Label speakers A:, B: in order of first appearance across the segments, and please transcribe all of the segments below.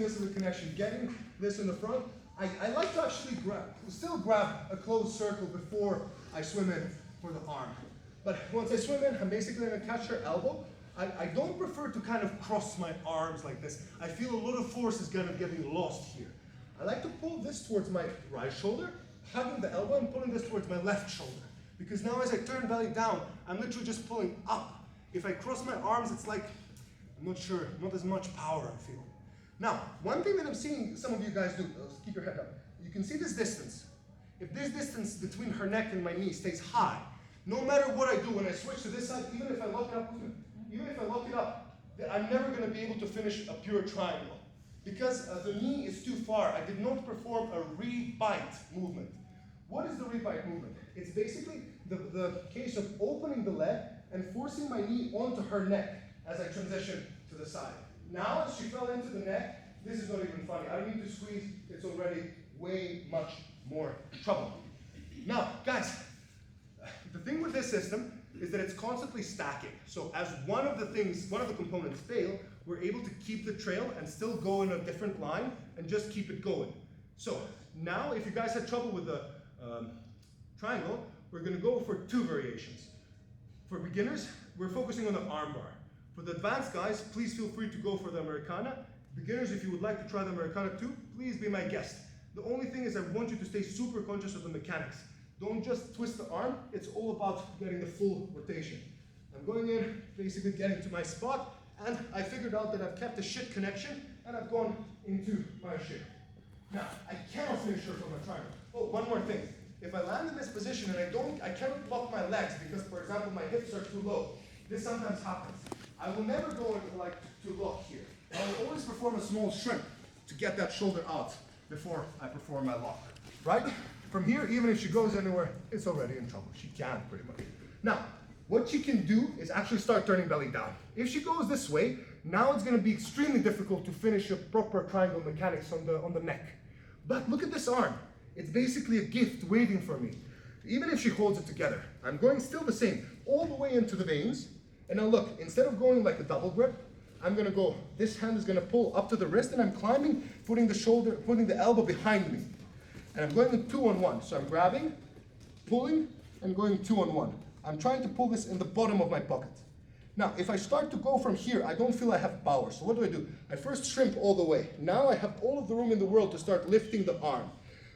A: this as a connection, getting this in the front. I like to actually still grab a closed circle before I swim in for the arm. But once I swim in, I'm basically going to catch her elbow. I don't prefer to kind of cross my arms like this. I feel a lot of force is kind of getting lost here. I like to pull this towards my right shoulder, hugging the elbow and pulling this towards my left shoulder. Because now as I turn belly down, I'm literally just pulling up. If I cross my arms, it's like, I'm not sure, not as much power I feel. Now, one thing that I'm seeing some of you guys do, keep your head up. You can see this distance. If this distance between her neck and my knee stays high, no matter what I do, when I switch to this side, even if I lock it up, I'm never going to be able to finish a pure triangle. Because the knee is too far, I did not perform a re-bite movement. What is the re-bite movement? It's basically the case of opening the leg and forcing my knee onto her neck as I transition to the side. Now, as she fell into the neck, this is not even funny. I don't need to squeeze, it's already way much more trouble. Now, guys, the thing with this system is that it's constantly stacking. So as one of the components fail, we're able to keep the trail and still go in a different line and just keep it going. So now, if you guys had trouble with the triangle, we're going to go for two variations. For beginners, we're focusing on the armbar. For the advanced guys, please feel free to go for the Americana. Beginners, if you would like to try the Americana too, please be my guest. The only thing is I want you to stay super conscious of the mechanics. Don't just twist the arm, it's all about getting the full rotation. I'm going in, basically getting to my spot, and I figured out that I've kept a shit connection, and I've gone into my shit. Now, I cannot finish her from a triangle. Oh, one more thing. If I land in this position and I cannot block my legs because, for example, my hips are too low, this sometimes happens. I will never go like to lock here. I will always perform a small shrimp to get that shoulder out before I perform my lock, right? From here, even if she goes anywhere, it's already in trouble. She can't, pretty much. Now, what she can do is actually start turning belly down. If she goes this way, now it's going to be extremely difficult to finish a proper triangle mechanics on the neck. But look at this arm. It's basically a gift waiting for me. Even if she holds it together, I'm going still the same, all the way into the veins. And now look, instead of going like a double grip, I'm going to go, this hand is going to pull up to the wrist, and I'm climbing, putting the elbow behind me. And I'm going in 2-on-1. So I'm grabbing, pulling, and going 2-on-1. I'm trying to pull this in the bottom of my pocket. Now, if I start to go from here, I don't feel I have power. So what do? I first shrimp all the way. Now I have all of the room in the world to start lifting the arm.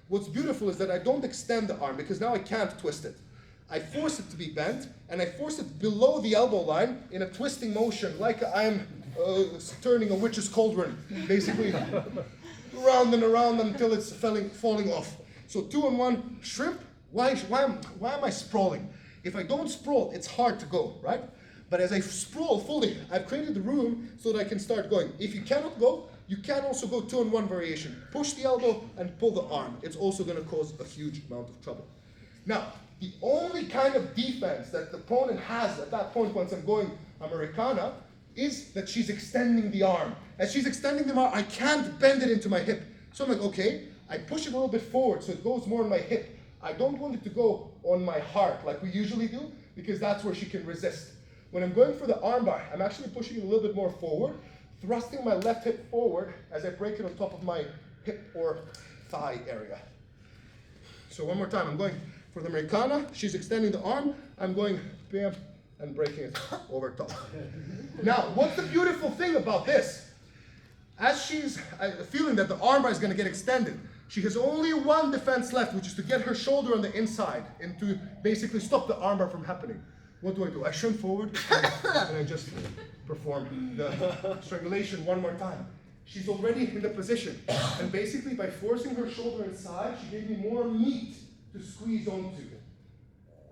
A: What's beautiful is that I don't extend the arm because now I can't twist it. I force it to be bent, and I force it below the elbow line in a twisting motion, like I'm turning a witch's cauldron, basically around and around until it's falling off. So 2-on-1, shrimp. Why am I sprawling? If I don't sprawl, it's hard to go, right? But as I sprawl fully, I've created the room so that I can start going. If you cannot go, you can also go 2-on-1 variation. Push the elbow and pull the arm. It's also going to cause a huge amount of trouble. Now, the only kind of defense that the opponent has at that point once I'm going Americana is that she's extending the arm. As she's extending the arm, I can't bend it into my hip. So I'm like, okay, I push it a little bit forward so it goes more on my hip. I don't want it to go on my heart like we usually do because that's where she can resist. When I'm going for the armbar, I'm actually pushing it a little bit more forward, thrusting my left hip forward as I break it on top of my hip or thigh area. So one more time, I'm going for the Americana, she's extending the arm, I'm going bam and breaking it over top. Now, what's the beautiful thing about this? As she's feeling that the armbar is going to get extended, she has only one defense left, which is to get her shoulder on the inside and to basically stop the armbar from happening. What do? I shrimp forward and I just perform the strangulation one more time. She's already in the position, and basically by forcing her shoulder inside, she gave me more meat to squeeze onto.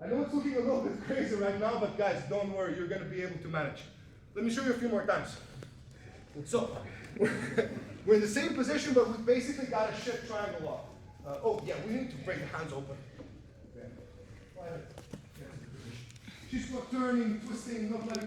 A: I know it's looking a little bit crazy right now, but guys, don't worry, you're going to be able to manage. Let me show you a few more times. So, we're in the same position, but we basically got a ship triangle lock. Oh yeah, we need to break the hands open. Yeah. She's not turning, twisting, not letting